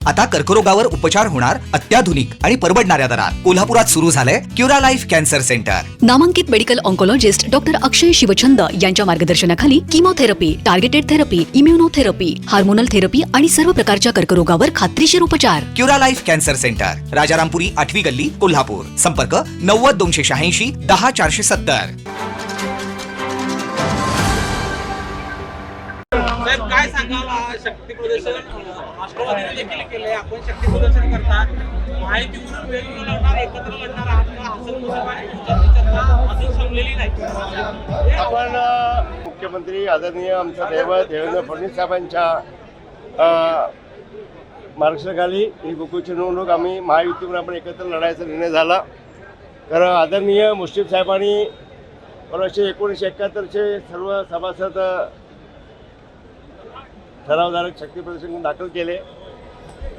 आता कर्करोगावर उपचार होणार अत्याधुनिक आणि परवडणाऱ्या दरात. कोल्हापुरात सुरू झालंय क्युरा लाईफ कॅन्सर सेंटर. नामांकित medical oncologist doctor Akshay Shivchand यांच्या मार्गदर्शनाखाली chemotherapy, targeted therapy, immunotherapy, hormonal therapy आणि सर्व प्रकारच्या कर्करोगावर खात्रीशीर उपचार. Cura life cancer centre, Rajarampuri 8वी गल्ली, कोल्हापूर. संपर्क 90 286 10 470. साहेब काय सांगाल, शक्ती प्रदर्शन राष्ट्रवादीने देखील केले, आपण शक्ती प्रदर्शन करता माहितीवरून वेगवेगळं लढणार, एकत्र लढणार आहात का? हसन मुश्रीफ चर्चा अजून संपलेली नाही. आपण मुख्यमंत्री आदरणीय आमचा दैवत देवेंद्र फडणवीस साहेबांच्या मार्गदर्शनाखाली ही गोकुळची निवडणूक आम्ही महायुतीवर आपण एकत्र लढायचा निर्णय झाला. तर आदरणीय मुश्रीफ साहेबांनी 1971चे सर्व सभासद ठरावधारक शक्ती प्रदर्शन दाखल केले.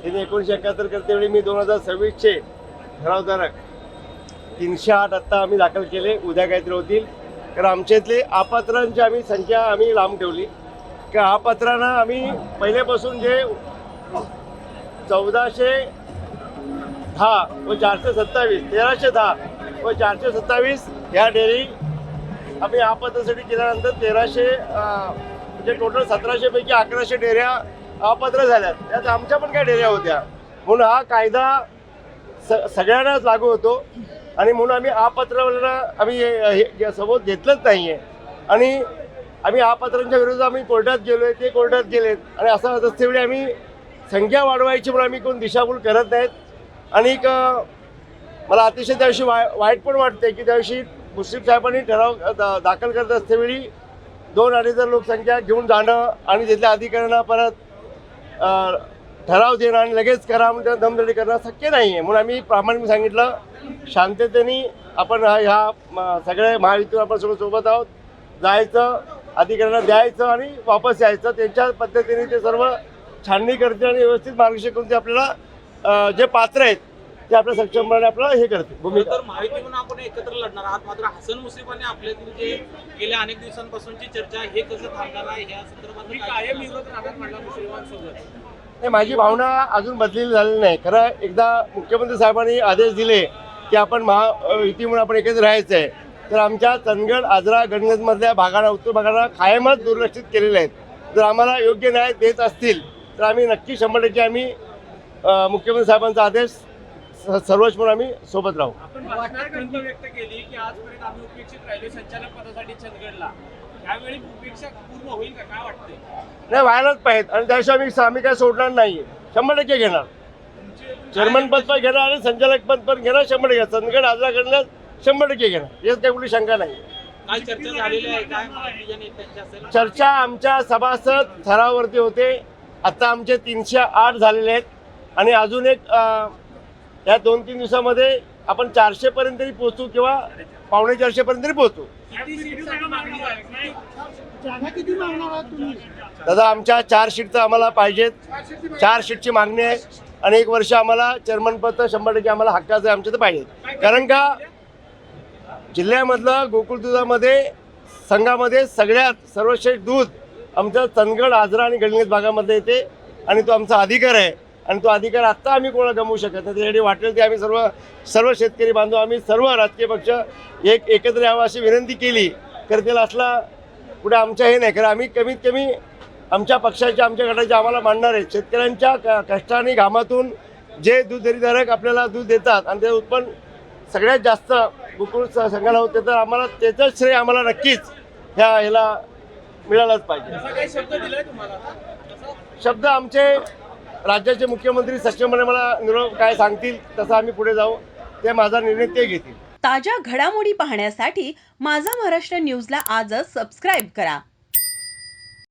त्यांनी 1971 करतेवेळी मी 2026चे ठरावधारक 308 आत्ता आम्ही दाखल केले. उद्या काहीतरी होतील. कारण आमच्यातले अपात्रांची आम्ही संख्या लांब ठेवली की अपात्रांना आम्ही पहिल्यापासून जे 1410 व 427, 1310 व 427 ह्या डेअरी आम्ही अपात्रासाठी केल्यानंतर 1300 म्हणजे टोटल 1700 पैकी 1100 डेऱ्या अपात्र झाल्यात. त्यात आमच्या पण काही डेऱ्या होत्या. म्हणून हा कायदा सगळ्यांनाच लागू होतो आणि म्हणून आम्ही अपात्रांना आम्ही सोबत घेतलंच नाही आहे. आणि आम्ही अपात्रांच्या विरोधात आम्ही कोर्टात गेलो आहे, ते कोर्टात गेलेत. आणि असं असतेवेळी आम्ही संख्या वाढवायची म्हणून आम्ही कोण दिशाभूल करत नाहीत. आणि मला अतिशय त्याविषयी वाईट पण वाटते की त्याविषयी मुश्रीफ साहेबांनी ठराव दाखल करत असतेवेळी 2-2.5 लोकसंख्या घेऊन जाणं आणि तिथल्या अधिकाऱ्यांना परत ठराव देणं आणि लगेच करा म्हणजे दमदडी करणं शक्य नाही आहे. म्हणून आम्ही प्रामाणिक सांगितलं, शांततेने आपण ह्या सगळे महायुतीवर आपण सगळं सोबत आहोत, जायचं, अधिकाऱ्यांना द्यायचं आणि वापस यायचं. त्यांच्या पद्धतीने ते सर्व छाननी करते आणि व्यवस्थित मार्गदर्शन करून ते आपल्याला जे पात्र आहेत ते आपल्या सक्षमपणे आपल्याला हे करते भूमिका. तर माहिती म्हणून आपण एकत्र लढणार आहात, मात्र हसन मुश्रीफांनी आपल्यातील जे गेल्या अनेक दिवसांपासूनची चर्चा हे कसं थांबणार आहे या संदर्भात कायम विरोध राहतात म्हणला मुश्रीफांसोबत. नाही, माझी भावना अजून बदलेली झालेली नाही. खरं एकदा मुख्यमंत्री साहेबांनी आदेश दिले की आपण महायुती म्हणून आपण एकत्र राहायचं आहे, तर आमच्या चंदगड, आजरा, गणगतमधल्या भागाला, उत्तर भागाला कायमच दुर्लक्षित केलेले आहेत. जर आम्हाला योग्य न्याय देत असतील तर आम्ही नक्की 100% आम्ही मुख्यमंत्री साहेबांचा आदेश सर्वोच्च म्हणून आम्ही सोबत राहू. आपण भाषणात व्यक्त केली की आजपर्यंत आम्ही उपेक्षित राहिलो संचालक पदासाठी चंदगडला, त्यावेळी उपेक्षा पूर्ण होईल का, काय वाटते? नाही, व्हायलाच पाहिजे. आणि त्याशिवाय आम्ही काय सोडणार नाही. 100% घेणार. चेअरमन पद पण घेणार आणि संचालक पद पण घेणार. 100% चंदगड, आजरा करण्यास 100% घेणार. यात काही कुठली शंका नाही. काय चर्चा झालेली आहे, काय महायुतीच्या नेत्यांची असेल? चर्चा आमच्या सभासद ठरावावरती होते. आता आमचे 308 झालेले आहेत आणि अजून एक या 2-3 दिवसामध्ये आपण 400 पर्यंत तरी पोहोचू किंवा 350-400 पर्यंत तरी पोहोचू. दादा, आमच्या 4 सीटचं आम्हाला पाहिजेत. 4 सीटची मागणी आहे आणि 1 वर्ष आम्हाला चेअरमन पद 100% आम्हाला हक्काचं आहे, आमच्या तर पाहिजे. कारण का जिल्ह्यामधलं गोकुळ दुधामध्ये संघामध्ये सगळ्यात सर्वश्रेष्ठ दूध आमचं चंदगड, आजरा आणि गणगत भागामध्ये येते आणि तो आमचा अधिकार आहे. आणि तो अधिकार आत्ता आम्ही कोणाला गमवू शकत नाही. त्यासाठी वाटेल ते आम्ही सर्व शेतकरी बांधव, आम्ही सर्व राजकीय पक्ष एकत्र यावं अशी विनंती केली. करतील असला पुढे आमच्या हे नाही. कारण आम्ही कमीत कमी आमच्या पक्षाच्या, आमच्या गटाचे आम्हाला मानणार आहे. शेतकऱ्यांच्या कष्टाने घामातून जे दूध डेअरीधारक आपल्याला दूध देतात आणि ते उत्पन्न सगळ्यात जास्त गोकुळ संघाला होते, तर आम्हाला त्याचंच श्रेय आम्हाला नक्कीच ह्याला मिळालंच पाहिजे. शब्द आमचे राज्याचे मुख्यमंत्री सक्षमपणे मला निरोप काय सांगतील तसं आम्ही पुढे जाऊ. ते माझा निर्णय ते घेतील. ताज्या घडामोडी पाहण्यासाठी माझा महाराष्ट्र न्यूजला आजच सबस्क्राईब करा.